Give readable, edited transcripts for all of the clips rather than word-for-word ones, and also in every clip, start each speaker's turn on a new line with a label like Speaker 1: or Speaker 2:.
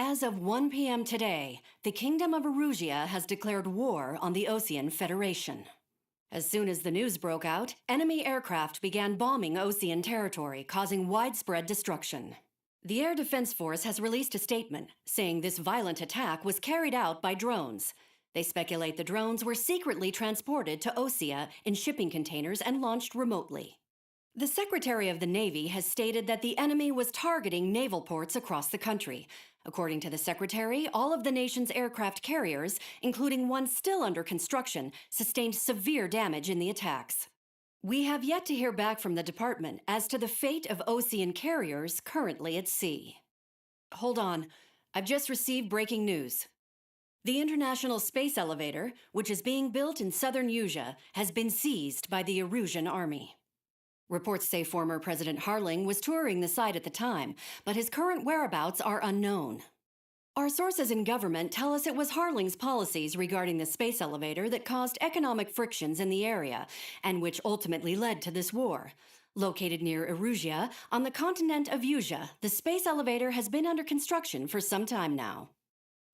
Speaker 1: As of 1 p.m. today, the Kingdom of Erusia has declared war on the Osean Federation. As soon as the news broke out, enemy aircraft began bombing Osean territory, causing widespread destruction. The Air Defense Force has released a statement saying this violent attack was carried out by drones. They speculate the drones were secretly transported to Osea in shipping containers and launched remotely. The Secretary of the Navy has stated that the enemy was targeting naval ports across the country. According to the Secretary, all of the nation's aircraft carriers, including one still under construction, sustained severe damage in the attacks. We have yet to hear back from the department as to the fate of Osean carriers currently at sea. Hold on, I've just received breaking news. The International Space Elevator, which is being built in southern Usea, has been seized by the Erusian army. Reports say former President Harling was touring the site at the time, but his current whereabouts are unknown. Our sources in government tell us it was Harling's policies regarding the space elevator that caused economic frictions in the area, and which ultimately led to this war. Located near Erusia, on the continent of Usea, the space elevator has been under construction for some time now.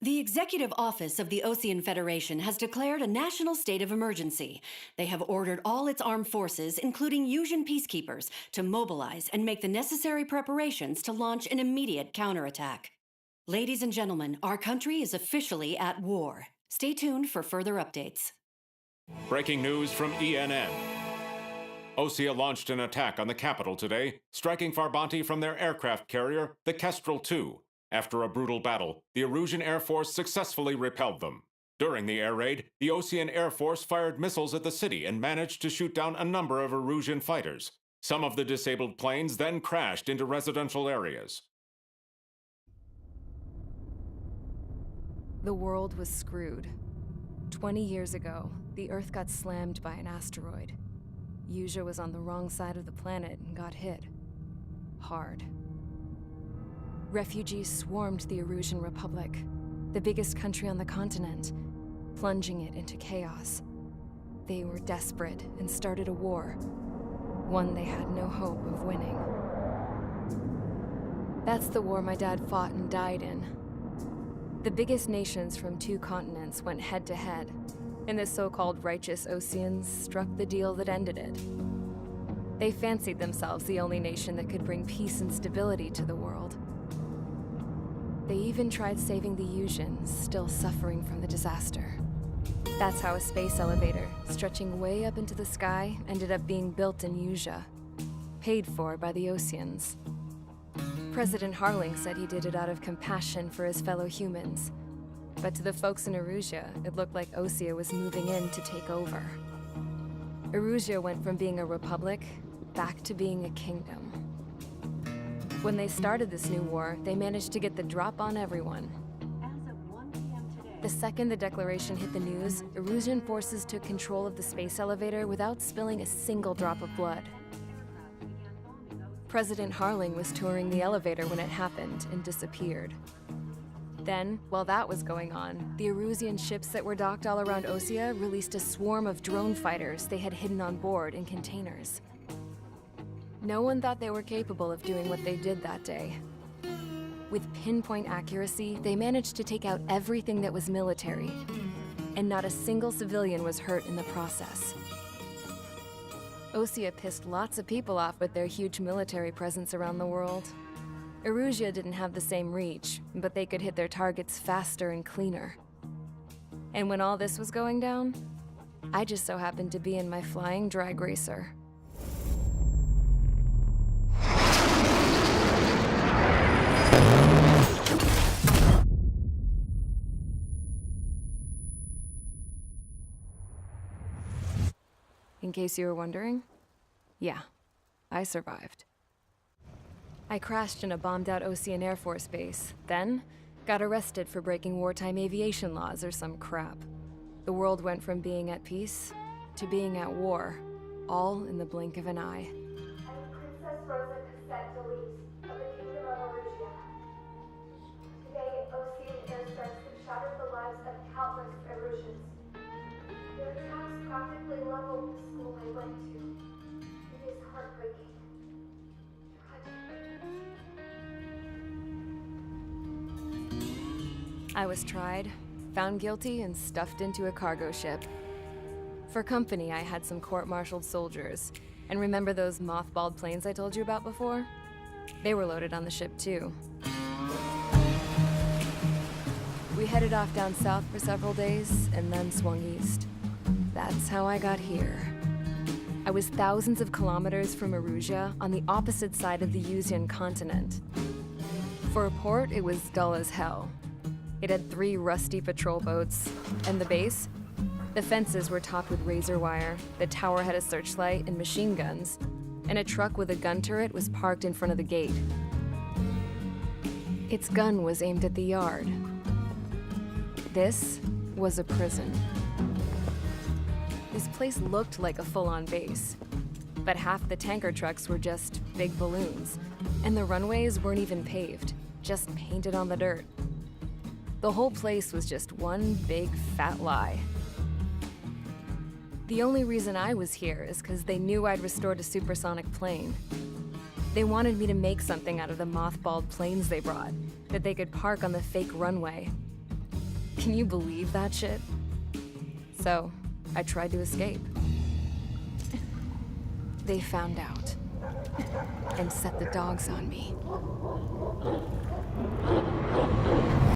Speaker 1: The Executive Office of the Osean Federation has declared a national state of emergency. They have ordered all its armed forces, including Usian peacekeepers, to mobilize and make the necessary preparations to launch an immediate counterattack. Ladies and gentlemen, our country is officially at war. Stay tuned for further updates.
Speaker 2: Breaking news from ENN. Osea launched an attack on the capital today, striking Farbanti from their aircraft carrier, the Kestrel II. After a brutal battle, the Erusian Air Force successfully repelled them. During the air raid, the Osean Air Force fired missiles at the city and managed to shoot down a number of Erusian fighters. Some of the disabled planes then crashed into residential areas.
Speaker 3: The world was screwed. 20 years ago, the Earth got slammed by an asteroid. Usea was on the wrong side of the planet and got hit. Hard. Refugees swarmed the Erusian Republic, the biggest country on the continent, plunging it into chaos. They were desperate and started a war, one they had no hope of winning. That's the war my dad fought and died in. The biggest nations from 2 continents went head-to-head, and the so-called righteous Oseans struck the deal that ended it. They fancied themselves the only nation that could bring peace and stability to the world. They even tried saving the Usians, still suffering from the disaster. That's how a space elevator, stretching way up into the sky, ended up being built in Usea, paid for by the Oseans. President Harling said he did it out of compassion for his fellow humans. But to the folks in Erusia, it looked like Osea was moving in to take over. Erusia went from being a republic back to being a kingdom. When they started this new war, they managed to get the drop on everyone.
Speaker 1: As of 1 p.m. today,
Speaker 3: The second the declaration hit the news, Erusian forces took control of the space elevator without spilling a single drop of blood. President Harling was touring the elevator when it happened and disappeared. Then, while that was going on, the Erusian ships that were docked all around Osea released a swarm of drone fighters they had hidden on board in containers. No one thought they were capable of doing what they did that day. With pinpoint accuracy, they managed to take out everything that was military, and not a single civilian was hurt in the process. Osea pissed lots of people off with their huge military presence around the world. Erusia didn't have the same reach, but they could hit their targets faster and cleaner. And when all this was going down, I just so happened to be in my flying drag racer. In case you were wondering, yeah, I survived. I crashed in a bombed-out Osean Air Force base, then got arrested for breaking wartime aviation laws or some crap. The world went from being at peace to being at war, all in the blink of an eye.
Speaker 4: I'm Princess Rosa Cassette Delise of the Kingdom of Erusia. Today, Osean airstrikes have shattered the lives of countless Erusians. Their attacks practically leveled the school I went to. It is heartbreaking. Tragic.
Speaker 3: I was tried, found guilty, and stuffed into a cargo ship. For company, I had some court-martialed soldiers. And remember those mothballed planes I told you about before? They were loaded on the ship too. We headed off down south for several days, and then swung east. That's how I got here. I was thousands of kilometers from Erusia, on the opposite side of the Yuzian continent. For a port, it was dull as hell. It had 3 rusty patrol boats, and the base? The fences were topped with razor wire, the tower had a searchlight and machine guns, and a truck with a gun turret was parked in front of the gate. Its gun was aimed at the yard. This was a prison. This place looked like a full-on base, but half the tanker trucks were just big balloons, and the runways weren't even paved, just painted on the dirt. The whole place was just one big fat lie. The only reason I was here is because they knew I'd restored a supersonic plane. They wanted me to make something out of the mothballed planes they brought, that they could park on the fake runway. Can you believe that shit? So, I tried to escape. They found out, and set the dogs on me.